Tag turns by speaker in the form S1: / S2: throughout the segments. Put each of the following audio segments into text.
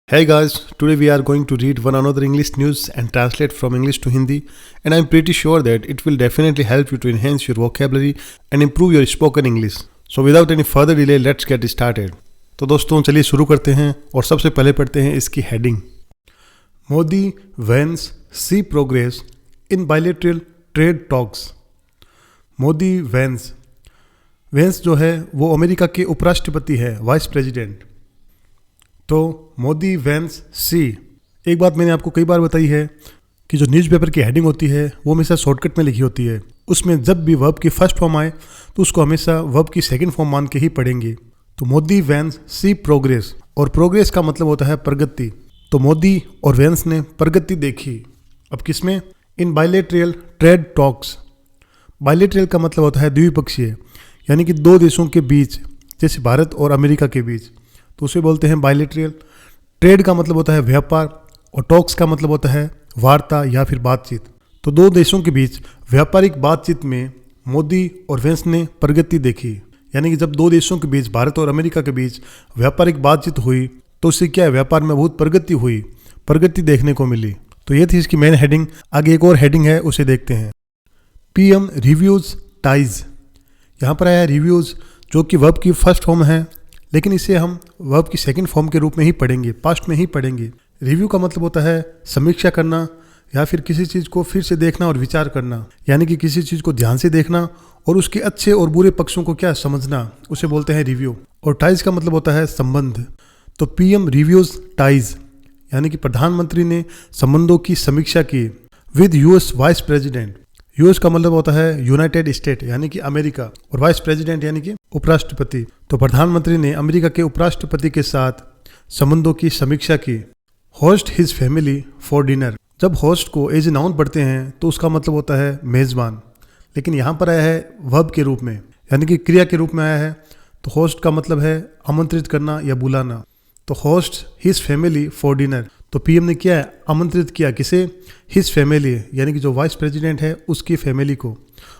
S1: Hey guys, today we are going to read one another English news and translate from English to Hindi, and I'm pretty sure that it will definitely help you to enhance your vocabulary and improve your spoken English. So without any further delay, let's get started. तो दोस्तों चलिए शुरू करते हैं और सबसे पहले पढ़ते हैं इसकी heading. Modi Vance see progress in bilateral trade talks. Modi Vance जो है वो अमेरिका के उपराष्ट्रपति है, वाइस प्रेसिडेंट। तो मोदी वेंस सी, एक बात मैंने आपको कई बार बताई है कि जो न्यूज़पेपर की हेडिंग होती है वो हमेशा शॉर्टकट में लिखी होती है। उसमें जब भी वर्ब की फर्स्ट फॉर्म आए तो उसको हमेशा वर्ब की सेकंड फॉर्म मान के ही पढ़ेंगे। तो मोदी वेंस सी प्रोग्रेस, और प्रोग्रेस का मतलब होता है प्रगति। तो मोदी और वेंस ने प्रगति देखी। अब किसमें? इन बायलैटरल ट्रेड टॉक्स। बायलैटरल का मतलब होता है द्विपक्षीय, यानी कि दो देशों के बीच, जैसे भारत और अमेरिका के बीच, तो उसे बोलते हैं बायलैटरल। ट्रेड का मतलब होता है व्यापार, और टॉक्स का मतलब होता है वार्ता या फिर बातचीत। तो दो देशों के बीच व्यापारिक बातचीत में मोदी और वेंस ने प्रगति देखी, यानी कि जब दो देशों के बीच, भारत और अमेरिका के बीच व्यापारिक बातचीत हुई तो उससे क्या है, व्यापार में बहुत प्रगति हुई, प्रगति देखने को मिली। तो ये थी इसकी मेन हेडिंग। आगे एक और हेडिंग है, उसे देखते हैं। PM reviews ties. यहाँ पर आया रिव्यूज, जो कि वर्ब की फर्स्ट फॉर्म है, लेकिन इसे हम वर्ब की सेकंड फॉर्म के रूप में ही पढ़ेंगे, पास्ट में ही पढ़ेंगे। रिव्यू का मतलब होता है समीक्षा करना या फिर किसी चीज़ को फिर से देखना और विचार करना, यानी कि किसी चीज़ को ध्यान से देखना और उसके अच्छे और बुरे पक्षों को क्या समझना, उसे बोलते हैं रिव्यू। और टाइज का मतलब होता है संबंध। तो पीएम रिव्यूज टाइज, यानी कि प्रधानमंत्री ने संबंधों की समीक्षा की with US vice president. US का मतलब होता है यूनाइटेड स्टेट, यानी कि अमेरिका, और वाइस प्रेसिडेंट यानी कि उपराष्ट्रपति। तो प्रधानमंत्री ने अमेरिका के उपराष्ट्रपति के साथ संबंधों की समीक्षा की। Host his family for dinner. जब होस्ट को एज ए नाउन पढ़ते हैं तो उसका मतलब होता है मेज़बान, लेकिन यहाँ पर आया है वर्ब के रूप में, यानी कि क्रिया के रूप में आया है। तो होस्ट का मतलब है आमंत्रित करना या बुलाना। तो host his family for dinner. तो पीएम ने क्या है, आमंत्रित किया किसे? हिज फैमिली, यानी कि जो वाइस प्रेसिडेंट है उसकी फैमिली को,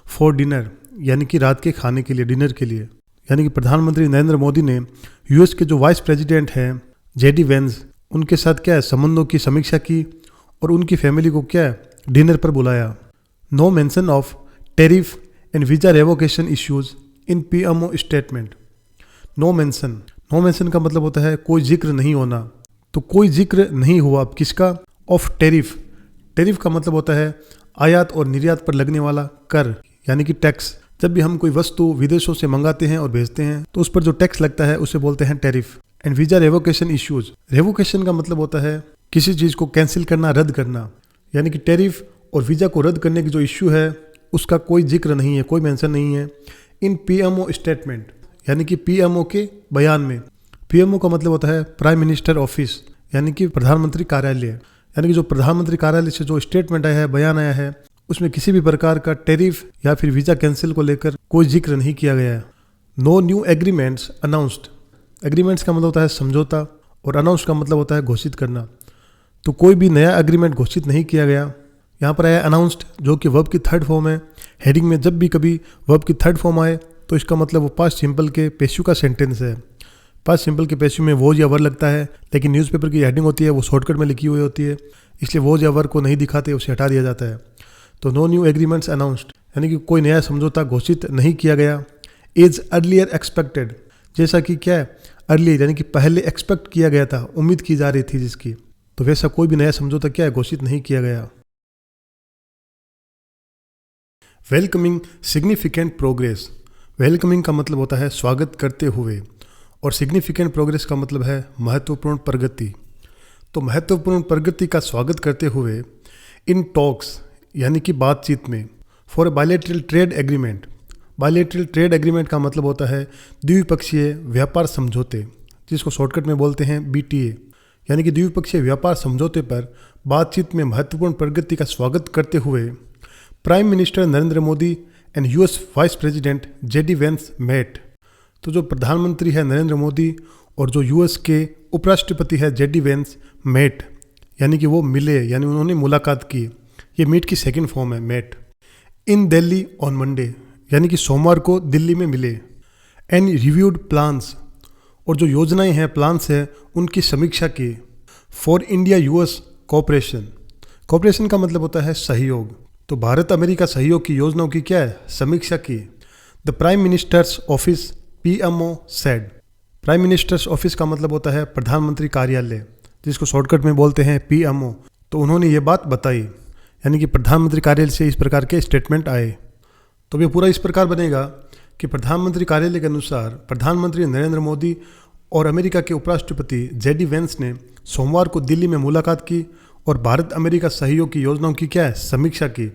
S1: फॉर डिनर, यानी कि रात के खाने के लिए, डिनर के लिए। यानी कि प्रधानमंत्री नरेंद्र मोदी ने यूएस के जो वाइस प्रेसिडेंट हैं जेडी वेंस, उनके साथ क्या है, संबंधों की समीक्षा की और उनकी फैमिली को क्या है, डिनर पर बुलाया। No mention of tariff and visa revocation issues in PMO statement. No mention का मतलब होता है कोई जिक्र नहीं होना। तो कोई जिक्र नहीं हुआ किसका? Of tariff. टैरिफ का मतलब होता है आयात और निर्यात पर लगने वाला कर, यानी कि टैक्स। जब भी हम कोई वस्तु विदेशों से मंगाते हैं और भेजते हैं तो उस पर जो टैक्स लगता है उसे बोलते हैं tariff. And visa revocation issues. Revocation का मतलब होता है किसी चीज़ को कैंसिल करना, रद्द करना, यानी कि टैरिफ और वीज़ा को रद्द करने की जो इश्यू है उसका कोई जिक्र नहीं है, कोई मेंशन नहीं है इन पीएमओ स्टेटमेंट, यानी कि पीएमओ के बयान में। पीएमओ का मतलब होता है प्राइम मिनिस्टर ऑफिस, यानी कि प्रधानमंत्री कार्यालय। यानी कि जो प्रधानमंत्री कार्यालय से जो स्टेटमेंट आया है, बयान आया है, उसमें किसी भी प्रकार का टैरिफ या फिर वीज़ा कैंसिल को लेकर कोई जिक्र नहीं किया गया है। No new agreements announced. Agreements का मतलब होता है समझौता, और अनाउंस का मतलब होता है घोषित करना। तो कोई भी नया एग्रीमेंट घोषित नहीं किया गया। यहाँ पर आया अनाउंस्ड, जो कि वर्ब की थर्ड फॉर्म है। हेडिंग में जब भी कभी वर्ब की थर्ड फॉर्म आए तो इसका मतलब वो पास्ट सिंपल के पेशू का सेंटेंस है। पास्ट सिंपल के पेशू में वोज या वर लगता है, लेकिन न्यूज़पेपर की हेडिंग होती है वो शॉर्टकट में लिखी हुई होती है, इसलिए वोज या वर को नहीं दिखाते, उसे हटा दिया जाता है। तो नो न्यू एग्रीमेंट्स अनाउंस्ड, यानी कि कोई नया समझौता घोषित नहीं किया गया। एज अर्लियर एक्सपेक्टेड, जैसा कि क्या है, अर्लियर यानी कि पहले एक्सपेक्ट किया गया था, उम्मीद की जा रही थी जिसकी, तो वैसा कोई भी नया समझौता क्या है, घोषित नहीं किया गया। Welcoming significant progress. वेलकमिंग का मतलब होता है स्वागत करते हुए, और सिग्निफिकेंट प्रोग्रेस का मतलब है महत्वपूर्ण प्रगति। तो महत्वपूर्ण प्रगति का स्वागत करते हुए इन टॉक्स, यानी कि बातचीत में, for a bilateral trade agreement. Bilateral trade agreement का मतलब होता है द्विपक्षीय व्यापार समझौते, जिसको शॉर्टकट में बोलते हैं बीटीए। यानी कि द्विपक्षीय व्यापार समझौते पर बातचीत में महत्वपूर्ण प्रगति का स्वागत करते हुए prime minister Narendra Modi and US vice president JD Vance met. तो जो प्रधानमंत्री है नरेंद्र मोदी और जो यूएस के उपराष्ट्रपति है जेडी वेंस मेट, यानी कि वो मिले, यानी उन्होंने मुलाकात की। ये मीट की सेकंड फॉर्म है, met. In Delhi on Monday, यानी कि सोमवार को दिल्ली में मिले। एंड रिव्यूड प्लान्स, और जो योजनाएं हैं, प्लान्स हैं, उनकी समीक्षा की। For India US cooperation. Cooperation का मतलब होता है सहयोग। तो भारत अमेरिका सहयोग की योजनाओं की क्या है, समीक्षा की। The prime minister's office PMO said. Prime minister's office का मतलब होता है प्रधानमंत्री कार्यालय, जिसको शॉर्टकट में बोलते हैं PMO। तो उन्होंने ये बात बताई, यानी कि प्रधानमंत्री कार्यालय से इस प्रकार के स्टेटमेंट आए। तो ये पूरा इस प्रकार बनेगा कि प्रधानमंत्री कार्यालय के अनुसार प्रधानमंत्री नरेंद्र मोदी और अमेरिका के उपराष्ट्रपति JD वेंस ने सोमवार को दिल्ली में मुलाकात की और भारत अमेरिका सहयोग की योजनाओं की क्या है, समीक्षा की।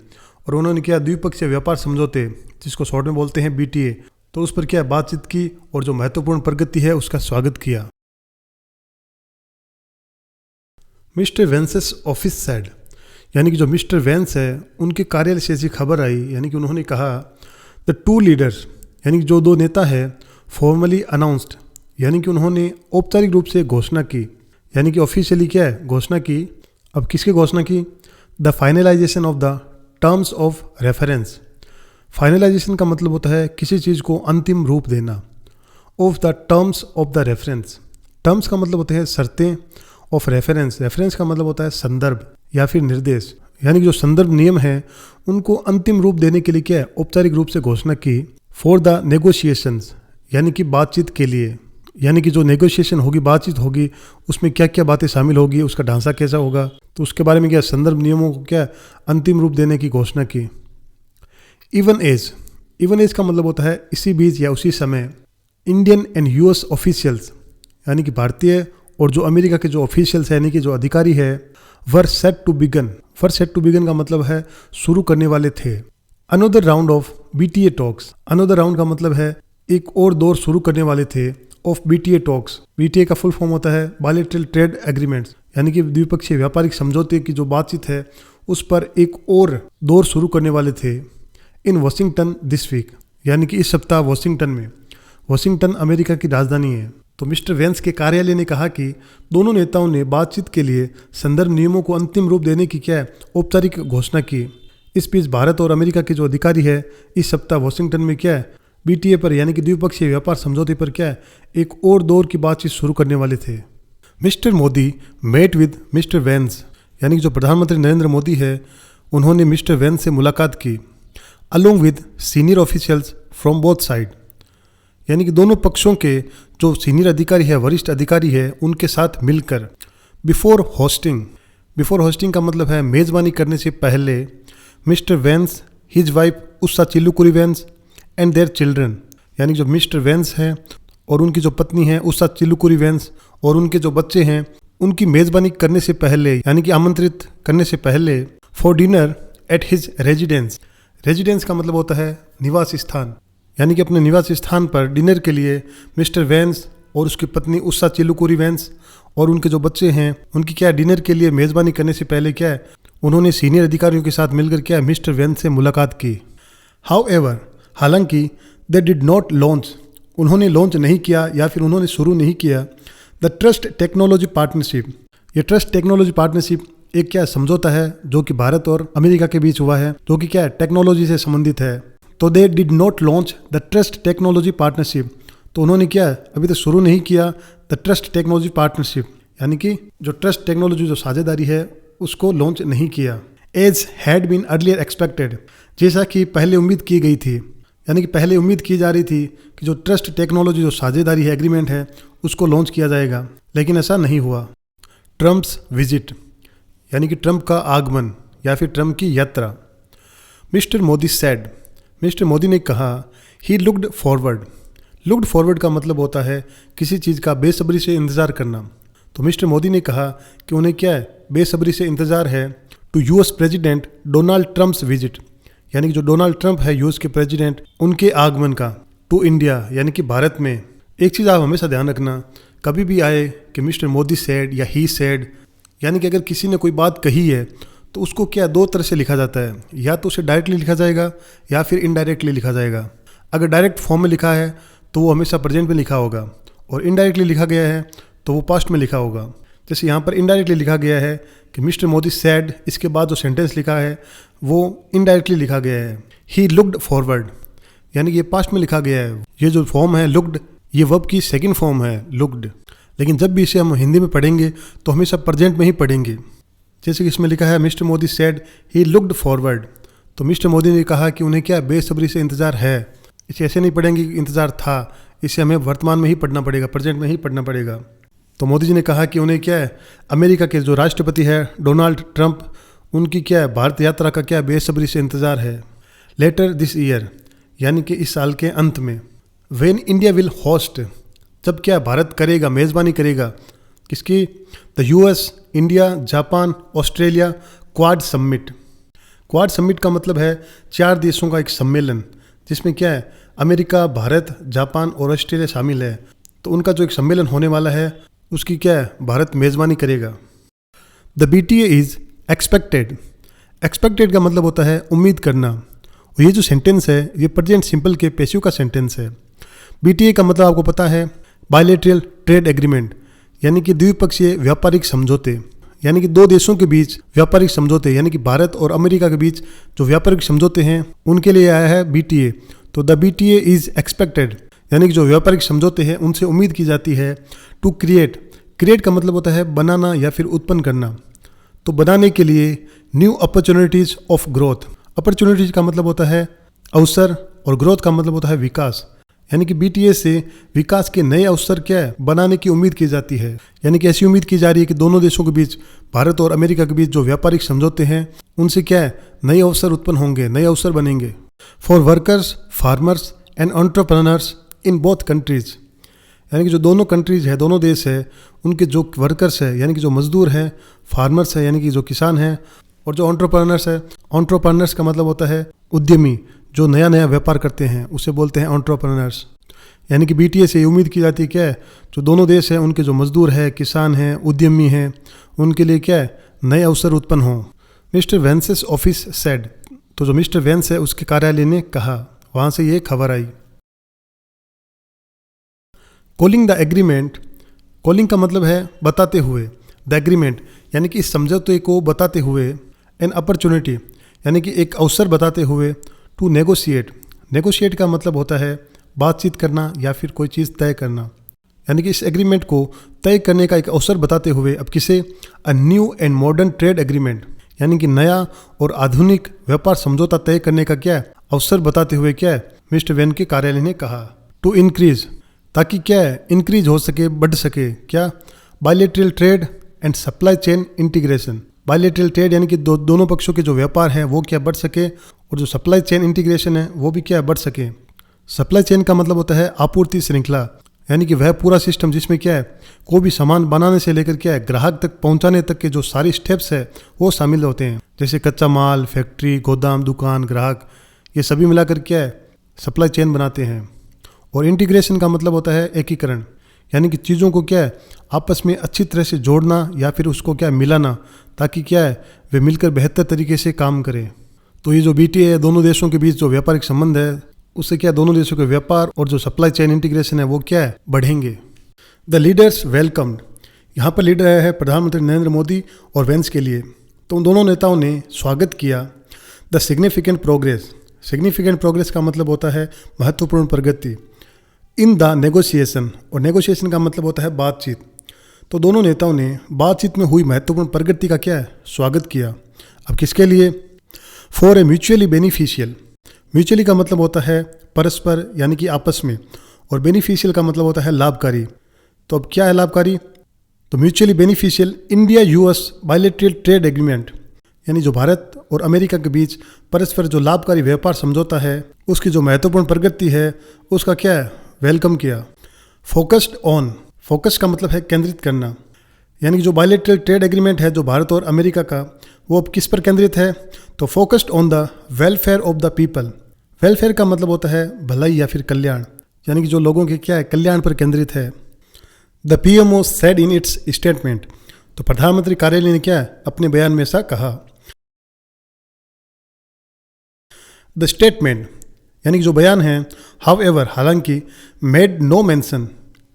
S1: और उन्होंने क्या, द्विपक्षीय व्यापार समझौते, जिसको शॉर्ट में बोलते हैं BTA, तो उस पर क्या बातचीत की और जो महत्वपूर्ण प्रगति है उसका स्वागत किया। मिस्टर वेंसेस ऑफिस सेड, यानी कि जो मिस्टर वेंस है उनके कार्यालय से ऐसी खबर आई, यानी कि उन्होंने कहा द टू लीडर्स, यानी कि जो दो नेता है, फॉर्मली अनाउंस्ड, यानी कि उन्होंने औपचारिक रूप से घोषणा की, यानी कि ऑफिशियली क्या है, घोषणा की। अब किसकी घोषणा की, the finalisation of the terms of reference. Finalisation का मतलब होता है किसी चीज़ को अंतिम रूप देना। Of the terms of the reference, terms का मतलब होता है शर्तें, ऑफ रेफरेंस, रेफरेंस का मतलब होता है संदर्भ या फिर निर्देश, यानी कि जो संदर्भ नियम है उनको अंतिम रूप देने के लिए क्या है, औपचारिक रूप से घोषणा की। फॉर द नेगोशिएशंस, यानी कि बातचीत के लिए, यानी कि जो नेगोशिएशन होगी, बातचीत होगी, उसमें क्या क्या बातें शामिल होगी, उसका ढांचा कैसा होगा, तो उसके बारे में क्या संदर्भ नियमों को क्या अंतिम रूप देने की घोषणा की। इवन एज, इवन एज का मतलब होता है इसी बीच या उसी समय। इंडियन एंड US ऑफिशियल्स, यानी कि भारतीय और जो अमेरिका के जो ऑफिशियल्स है, यानी कि जो अधिकारी है, were set to begin. Were set to begin का मतलब है शुरू करने वाले थे। Another round of BTA talks, another round का मतलब है एक और दौर शुरू करने वाले थे ऑफ BTA टॉक्स। BTA का फुल फॉर्म होता है बायलैटरल ट्रेड एग्रीमेंट्स, यानी कि द्विपक्षीय व्यापारिक समझौते की जो बातचीत है उस पर एक और दौर शुरू करने वाले थे। इन वाशिंगटन दिस वीक, यानी कि इस सप्ताह वाशिंगटन में। वाशिंगटन अमेरिका की राजधानी है। तो मिस्टर वेंस के कार्यालय ने कहा कि दोनों नेताओं ने बातचीत के लिए संदर्भ नियमों को अंतिम रूप देने की क्या है, औपचारिक घोषणा की। इस बीच भारत और अमेरिका के जो अधिकारी है इस सप्ताह वाशिंगटन में क्या है, BTA पर, यानी कि द्विपक्षीय व्यापार समझौते पर क्या है, एक और दौर की बातचीत शुरू करने वाले थे। Mister Modi met with mister Vance, यानी कि जो प्रधानमंत्री नरेंद्र मोदी है उन्होंने मिस्टर वेंस से मुलाकात की। Along with senior officials from both side, यानी कि दोनों पक्षों के जो सीनियर अधिकारी है, वरिष्ठ अधिकारी है, उनके साथ मिलकर। बिफोर होस्टिंग, बिफोर होस्टिंग का मतलब है मेज़बानी करने से पहले। Mister Vance, his wife Usha Chilukuri Vance and their children, यानी जो मिस्टर वेंस हैं और उनकी जो पत्नी है उषा चिल्लुकुरी वेंस और उनके जो बच्चे हैं, उनकी मेज़बानी करने से पहले, यानी कि आमंत्रित करने से पहले, for dinner at his residence. Residence का मतलब होता है निवास स्थान, यानी कि अपने निवास स्थान पर डिनर के लिए मिस्टर वेंस और उसकी पत्नी उषा चिल्लुकुरी वेंस और उनके जो बच्चे हैं उनकी क्या डिनर के लिए मेज़बानी करने से पहले क्या है, उन्होंने सीनियर अधिकारियों के साथ मिलकर क्या मिस्टर वेंस से मुलाकात की। हाउएवर, हालांकि दे डिड नॉट लॉन्च, उन्होंने लॉन्च नहीं किया या फिर उन्होंने शुरू नहीं किया द ट्रस्ट टेक्नोलॉजी पार्टनरशिप। ये ट्रस्ट टेक्नोलॉजी पार्टनरशिप एक क्या समझौता है जो कि भारत और अमेरिका के बीच हुआ है, जो कि क्या टेक्नोलॉजी से संबंधित है। तो they did not launch the trust technology partnership, तो उन्होंने क्या अभी तक शुरू नहीं किया द ट्रस्ट टेक्नोलॉजी पार्टनरशिप, यानी कि जो ट्रस्ट टेक्नोलॉजी जो साझेदारी है उसको लॉन्च नहीं किया। As had been earlier expected, जैसा कि पहले उम्मीद की गई थी, यानी कि पहले उम्मीद की जा रही थी कि जो ट्रस्ट टेक्नोलॉजी जो साझेदारी है, एग्रीमेंट है, उसको लॉन्च किया जाएगा, लेकिन ऐसा नहीं हुआ। ट्रम्प्स विजिट, यानी कि ट्रंप का आगमन या फिर ट्रंप की यात्रा। Mister Modi said, mister Modi ने कहा he looked forward. Looked forward का मतलब होता है किसी चीज़ का बेसब्री से इंतज़ार करना। तो मिस्टर मोदी ने कहा कि उन्हें क्या है, बेसब्री से इंतज़ार है to US president Donald Trump's visit, यानी कि जो डोनाल्ड ट्रंप है US के प्रेसिडेंट, उनके आगमन का। टू इंडिया, यानी कि भारत में। एक चीज़ आप हमेशा ध्यान रखना, कभी भी आए कि मिस्टर मोदी सेड या ही सेड, यानी कि अगर किसी ने कोई बात कही है तो उसको क्या दो तरह से लिखा जाता है, या तो उसे डायरेक्टली लिखा जाएगा या फिर इनडायरेक्टली लिखा जाएगा। अगर डायरेक्ट फॉर्म में लिखा है तो वो हमेशा प्रेजेंट में लिखा होगा, और इनडायरेक्टली लिखा गया है तो वो पास्ट में लिखा होगा। जैसे यहाँ पर इनडायरेक्टली लिखा गया है कि मिस्टर मोदी सेड, इसके बाद जो सेंटेंस लिखा है वो इनडायरेक्टली लिखा गया है। ही लुक्ड फॉरवर्ड, यानी कि ये पास्ट में लिखा गया है। ये जो फॉर्म है लुक्ड, ये वर्ब की सेकंड फॉर्म है लुक्ड। लेकिन जब भी इसे हम हिंदी में पढ़ेंगे तो हमेशा प्रेजेंट में ही पढ़ेंगे। जैसे कि इसमें लिखा है mister Modi said he looked forward, तो मिस्टर मोदी ने कहा कि उन्हें क्या बेसब्री से इंतज़ार है। इसे ऐसे नहीं पढ़ेंगे कि इंतज़ार था, इसे हमें वर्तमान में ही पढ़ना पड़ेगा, प्रेजेंट में ही पढ़ना पड़ेगा। तो मोदी जी ने कहा कि उन्हें क्या है, अमेरिका के जो राष्ट्रपति है डोनाल्ड ट्रंप, उनकी क्या है भारत यात्रा का क्या बेसब्री से इंतज़ार है। लेटर दिस ईयर, यानी कि इस साल के अंत में। व्हेन इंडिया विल होस्ट, जब क्या भारत करेगा, मेज़बानी करेगा किसकी, the US, India, Japan, Australia quad summit. Quad summit का मतलब है 4 देशों का एक सम्मेलन, जिसमें क्या है अमेरिका, भारत, जापान और ऑस्ट्रेलिया शामिल है। तो उनका जो एक सम्मेलन होने वाला है उसकी क्या है भारत मेज़बानी करेगा। The BTA is expected. Expected का मतलब होता है उम्मीद करना। और ये जो सेंटेंस है ये प्रेजेंट सिंपल के पैसिव का सेंटेंस है। BTA का मतलब आपको पता है बायलैटरल ट्रेड एग्रीमेंट, यानी कि द्विपक्षीय व्यापारिक समझौते, यानी कि 2 देशों के बीच व्यापारिक समझौते, यानी कि भारत और अमेरिका के बीच जो व्यापारिक समझौते हैं उनके लिए आया है BTA। तो द BTA इज़ एक्सपेक्टेड, यानी कि जो व्यापारिक समझौते हैं उनसे उम्मीद की जाती है टू क्रिएट। क्रिएट का मतलब होता है बनाना या फिर उत्पन्न करना। तो बनाने के लिए new opportunities of growth. Opportunities का मतलब होता है अवसर और ग्रोथ का मतलब होता है विकास, यानी कि BTA से विकास के नए अवसर क्या है बनाने की उम्मीद की जाती है। यानी कि ऐसी उम्मीद की जा रही है कि दोनों देशों के बीच, भारत और अमेरिका के बीच जो व्यापारिक समझौते हैं उनसे क्या है नए अवसर उत्पन्न होंगे, नए अवसर बनेंगे for workers, farmers and entrepreneurs in both countries. यानी कि जो दोनों कंट्रीज है, दोनों देश है, उनके जो वर्कर्स है यानी कि जो मजदूर हैं, फार्मर्स है यानी कि जो किसान हैं, और जो एंटरप्रेन्योर्स है, एंटरप्रेन्योर्स का मतलब होता है उद्यमी, जो नया नया व्यापार करते हैं उसे बोलते हैं एंटरप्रेन्योर्स। यानी कि BTA से उम्मीद की जाती है क्या है जो दोनों देश हैं उनके जो मजदूर है, किसान हैं, उद्यमी हैं, उनके लिए क्या है नए अवसर उत्पन्न हों। मिस्टर वेंसेस ऑफिस सेड, तो जो मिस्टर वेंस है उसके कार्यालय ने कहा, वहाँ से ये खबर आई। कॉलिंग द एग्रीमेंट, कॉलिंग का मतलब है बताते हुए, द एग्रीमेंट यानी कि इस समझौते को बताते हुए, एन अपॉर्चुनिटी यानी कि एक अवसर बताते हुए, टू नेगोशिएट, नेगोशिएट का मतलब होता है बातचीत करना या फिर कोई चीज़ तय करना। यानी कि इस एग्रीमेंट को तय करने का एक अवसर बताते हुए, अब किसे, a new and modern trade agreement, यानी कि नया और आधुनिक व्यापार समझौता तय करने का क्या है अवसर बताते हुए क्या है मिस्टर वेन के कार्यालय ने कहा। टू इंक्रीज, ताकि क्या है इंक्रीज हो सके, बढ़ सके, क्या, bilateral trade and supply chain integration. Bilateral trade यानी कि दोनों पक्षों के जो व्यापार है वो क्या बढ़ सके, और जो सप्लाई चेन इंटीग्रेशन है वो भी क्या बढ़ सके। सप्लाई चेन का मतलब होता है आपूर्ति श्रृंखला, यानी कि वह पूरा सिस्टम जिसमें क्या है कोई भी सामान बनाने से लेकर क्या है ग्राहक तक पहुंचाने तक के जो सारी स्टेप्स है वो शामिल होते हैं। जैसे कच्चा माल, फैक्ट्री, गोदाम, दुकान, ग्राहक, ये सभी मिलाकर क्या है सप्लाई चेन बनाते हैं। और इंटीग्रेशन का मतलब होता है एकीकरण, यानी कि चीज़ों को क्या है आपस में अच्छी तरह से जोड़ना या फिर उसको क्या मिलाना, ताकि क्या है वे मिलकर बेहतर तरीके से काम करें। तो ये जो BTA है, दोनों देशों के बीच जो व्यापारिक संबंध है उससे क्या दोनों देशों के व्यापार और जो सप्लाई चेन इंटीग्रेशन है वो क्या है बढ़ेंगे। द लीडर्स वेलकम्ड, यहाँ पर लीडर है प्रधानमंत्री नरेंद्र मोदी और वेंस के लिए। तो उन दोनों नेताओं ने स्वागत किया the significant progress. Significant progress का मतलब होता है महत्वपूर्ण प्रगति इन द नेगोशिएशन, और नेगोशिएशन का मतलब होता है बातचीत। तो दोनों नेताओं ने बातचीत में हुई महत्वपूर्ण प्रगति का क्या है स्वागत किया। अब किसके लिए, for a mutually beneficial. Mutually का मतलब होता है परस्पर यानी कि आपस में, और बेनिफिशियल का मतलब होता है लाभकारी। तो अब क्या है लाभकारी, तो mutually beneficial India US bilateral trade agreement, यानी जो भारत और अमेरिका के बीच परस्पर जो लाभकारी व्यापार समझौता है उसकी जो महत्वपूर्ण प्रगति है उसका क्या है वेलकम किया। फोकस्ड ऑन, फोकस का मतलब है केंद्रित करना, यानी कि जो बायलैटरल ट्रेड एग्रीमेंट है जो भारत और अमेरिका का, वो अब किस पर केंद्रित है, तो focused on the welfare of the people. Welfare का मतलब होता है भलाई या फिर कल्याण, यानी कि जो लोगों के क्या है कल्याण पर केंद्रित है। The PMO said in its statement, तो प्रधानमंत्री कार्यालय ने क्या है अपने बयान में ऐसा कहा। द स्टेटमेंट यानी कि जो बयान है, हाउएवर हालांकि, मेड नो मेंशन,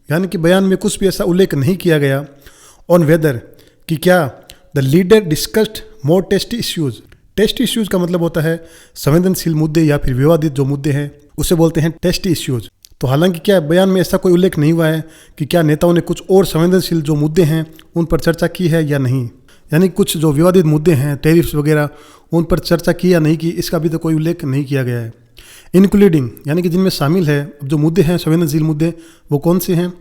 S1: यानी कि बयान में कुछ भी ऐसा उल्लेख नहीं किया गया, ऑन वेदर कि क्या, the leader discussed more test issues. Test issues का मतलब होता है संवेदनशील मुद्दे या फिर विवादित जो मुद्दे हैं उसे बोलते हैं टेस्ट इश्यूज। तो हालांकि क्या बयान में ऐसा कोई उल्लेख नहीं हुआ है कि क्या नेताओं ने कुछ और संवेदनशील जो मुद्दे हैं उन पर चर्चा की है या नहीं, यानी कुछ जो विवादित मुद्दे हैं टैरिफ्स वगैरह उन पर चर्चा की या नहीं की, इसका भी तो कोई उल्लेख नहीं किया गया है। इंक्लूडिंग यानी कि जिनमें शामिल है, अब जो मुद्दे हैं संवेदनशील मुद्दे वो कौन से हैं?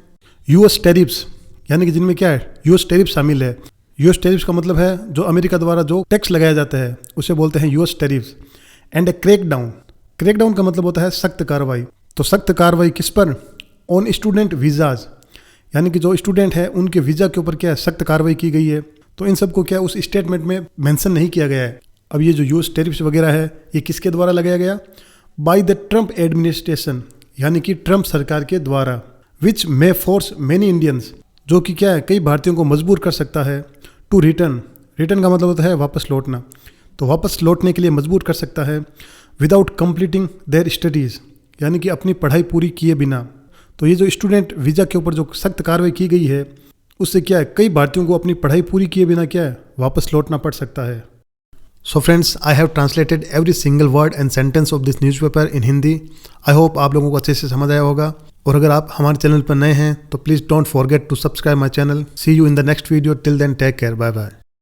S1: यूएस टैरिफ्स, यानी कि जिनमें क्या है यूएस टैरिफ शामिल है। यूएस टैरिफ्स का मतलब है जो अमेरिका द्वारा जो टैक्स लगाया जाता है उसे बोलते हैं US tariffs. And A crackdown, crackdown का मतलब होता है सख्त कार्रवाई। तो सख्त कार्रवाई किस पर? ऑन स्टूडेंट वीज़ाज, यानी कि जो स्टूडेंट है उनके वीज़ा के ऊपर क्या है सख्त कार्रवाई की गई है। तो इन सबको क्या उस स्टेटमेंट में मेंशन नहीं किया गया है। अब ये जो यूएस टैरिफ्स वगैरह है ये किसके द्वारा लगाया गया? बाय द ट्रंप एडमिनिस्ट्रेशन, यानी कि ट्रंप सरकार के द्वारा। विच मे फोर्स मेनी इंडियंस, जो कि क्या है कई भारतीयों को मजबूर कर सकता है। टू रिटर्न, रिटर्न का मतलब होता है वापस लौटना, तो वापस लौटने के लिए मजबूर कर सकता है। विदाउट कंप्लीटिंग देयर स्टडीज़, यानी कि अपनी पढ़ाई पूरी किए बिना। तो ये जो स्टूडेंट वीज़ा के ऊपर जो सख्त कार्रवाई की गई है उससे क्या है कई भारतीयों को अपनी पढ़ाई पूरी किए बिना क्या है वापस लौटना पड़ सकता है। So friends, I have translated every single word and sentence of this newspaper in Hindi. I hope आप लोगों को अच्छे से समझ आया होगा। और अगर आप हमारे चैनल पर नए हैं तो please don't forget to subscribe my channel. See you in the next video. Till then take care, bye bye.